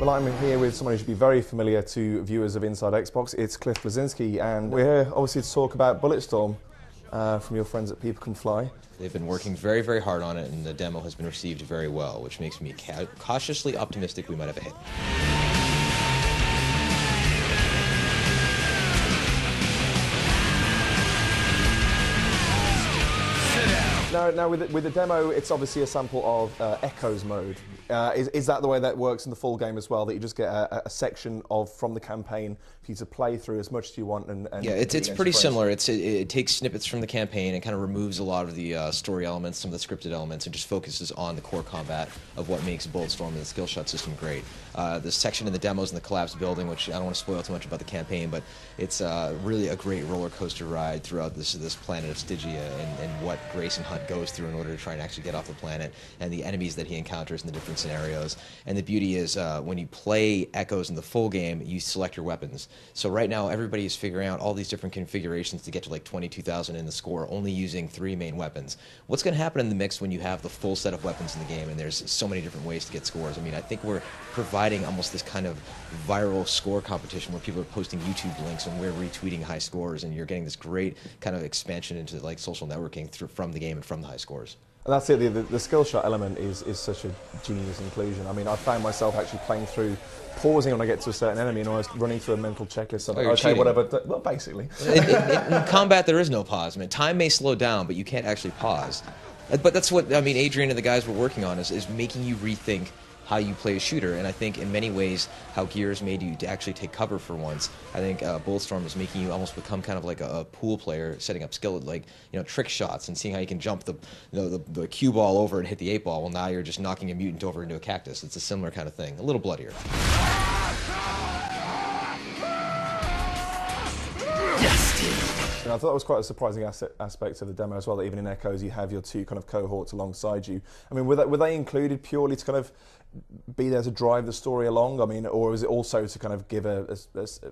Well, I'm here with someone who should be very familiar to viewers of Inside Xbox. It's Cliff Blazinski, and we're here obviously to talk about Bulletstorm from your friends at People Can Fly. They've been working very, very hard on it, and the demo has been received very well, which makes me cautiously optimistic we might have a hit. Now with the demo, it's obviously a sample of Echoes mode. Is that the way that works in the full game as well, that you just get a section from the campaign for you to play through as much as you want? And yeah, it's pretty similar. It takes snippets from the campaign and kind of removes a lot of the story elements, some of the scripted elements, and just focuses on the core combat of what makes Bulletstorm and the skill shot system great. The section in the demos in the collapsed building, which I don't want to spoil too much about the campaign, but it's really a great roller coaster ride throughout this planet of Stygia and what Grayson Hunt goes through in order to try and actually get off the planet, and the enemies that he encounters in the different scenarios. And the beauty is when you play Echoes in the full game, you select your weapons. So right now everybody is figuring out all these different configurations to get to like 22,000 in the score, only using 3 main weapons. What's going to happen in the mix when you have the full set of weapons in the game and there's so many different ways to get scores? I mean, I think we're providing almost this kind of viral score competition where people are posting YouTube links and we're retweeting high scores, and you're getting this great kind of expansion into like social networking from the game and from the high scores. And that's it, the skill shot element is such a genius inclusion. I mean, I found myself actually playing through, pausing when I get to a certain enemy and almost running through a mental checklist of, okay, cheating. Whatever, well, basically. In combat, there is no pause. I mean, time may slow down, but you can't actually pause. But that's what, I mean, Adrian and the guys were working on is making you rethink how you play a shooter, and I think in many ways how Gears made you to actually take cover for once. I think Bulletstorm is making you almost become kind of like a pool player, setting up skill, like, you know, trick shots and seeing how you can jump the cue ball over and hit the 8-ball. Well, now you're just knocking a mutant over into a cactus. It's a similar kind of thing, a little bloodier. And I thought that was quite a surprising aspect of the demo as well, that even in Echoes you have your 2 kind of cohorts alongside you. I mean, were they included purely to kind of be there to drive the story along? I mean, or is it also to kind of give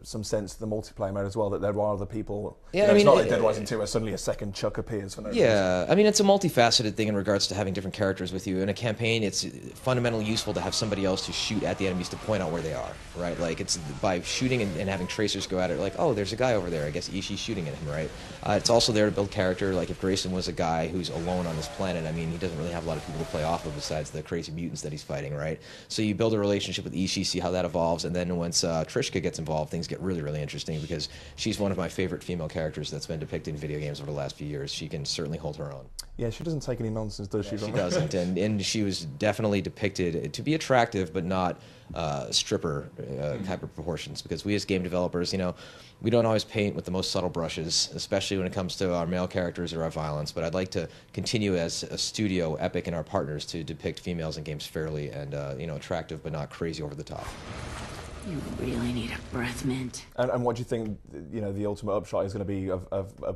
some sense to the multiplayer mode as well, that there are other people? Yeah, you know, I mean, it's not like Dead Rising 2 where suddenly a second Chuck appears for no reason. Yeah, I mean, it's a multifaceted thing in regards to having different characters with you. In a campaign, it's fundamentally useful to have somebody else to shoot at the enemies to point out where they are, right? Like, it's by shooting and having tracers go at it, like, oh, there's a guy over there, I guess Ishii's shooting at him, right? It's also there to build character. Like, if Grayson was a guy who's alone on this planet, I mean, he doesn't really have a lot of people to play off of besides the crazy mutants that he's fighting, right? So you build a relationship with Ishii, see how that evolves, and then once Trishka gets involved, things get really, really interesting, because she's one of my favorite female characters that's been depicted in video games over the last few years. She can certainly hold her own. Yeah, she doesn't take any nonsense, does she? She doesn't, and she was definitely depicted to be attractive, but not stripper type of proportions, because we as game developers, you know, we don't always paint with the most subtle brushes, especially when it comes to our male characters or our violence, but I'd like to continue as a studio, Epic, and our partners to depict females in games fairly and, you know, attractive but not crazy over the top. You really need a breath mint. And what do you think, you know, the ultimate upshot is going to be of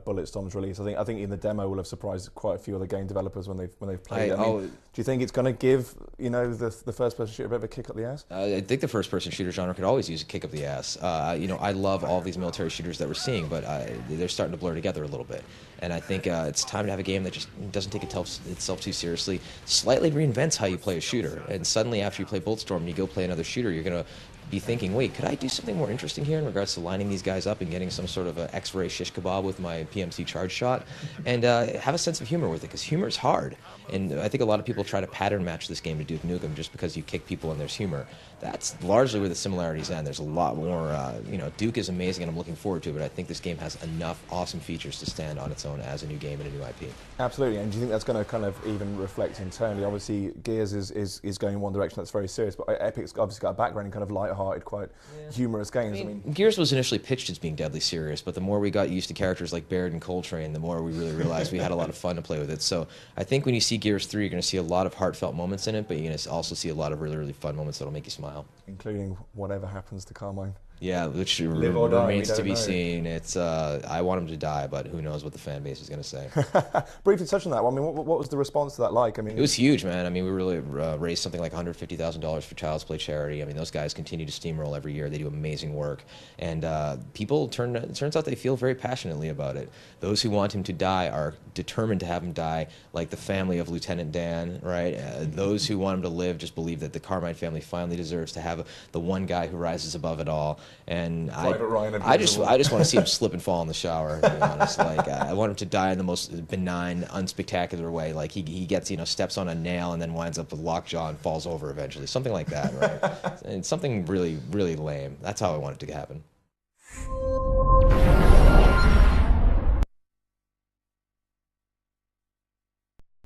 Bulletstorm's release? I think in the demo will have surprised quite a few other game developers when they've played it. I mean, do you think it's going to give, you know, the first-person shooter a bit of a kick up the ass? I think the first-person shooter genre could always use a kick up the ass. You know, I love all these military shooters that we're seeing, but they're starting to blur together a little bit. And I think it's time to have a game that just doesn't take itself too seriously, slightly reinvents how you play a shooter. And suddenly, after you play Bulletstorm and you go play another shooter, you're going to be thinking, wait, could I do something more interesting here in regards to lining these guys up and getting some sort of an X-ray shish kebab with my PMC charge shot, and have a sense of humor with it, because humor is hard. And I think a lot of people try to pattern match this game to Duke Nukem just because you kick people and there's humor. That's largely where the similarities end. There's a lot more, you know, Duke is amazing and I'm looking forward to it, but I think this game has enough awesome features to stand on its own as a new game and a new IP. Absolutely, and do you think that's going to kind of even reflect internally? Obviously, Gears is going in one direction that's very serious, but Epic's obviously got a background in kind of light-hearted, quite humorous games. I mean, Gears was initially pitched as being deadly serious, but the more we got used to characters like Baird and Coltrane, the more we really realized we had a lot of fun to play with it. So I think when you see Gears 3, you're going to see a lot of heartfelt moments in it, but you're going to also see a lot of really, really fun moments that'll make you smile. Including whatever happens to Carmine. Yeah, which Live or die, remains we to don't be know. seen. It's I want him to die, but who knows what the fan base is going to say. Briefly touch on that. I mean, what was the response to that like? I mean, It was huge, man. I mean, we really raised something like $150,000 for Child's Play charity. I mean, those guys continue to steamroll every year. They do amazing work, and people it turns out they feel very passionately about it. Those who want him to die are determined to have him die, like the family of Lieutenant Dan, right? Those who want him to live just believe that the Carmine family finally deserves to have the one guy who rises above it all. And Private Ryan I just want to see him slip and fall in the shower. To be honest, like I want him to die in the most benign, unspectacular way. Like he gets steps on a nail and then winds up with lockjaw and falls over eventually. Something like that, right? And something really lame. That's how I want it to happen.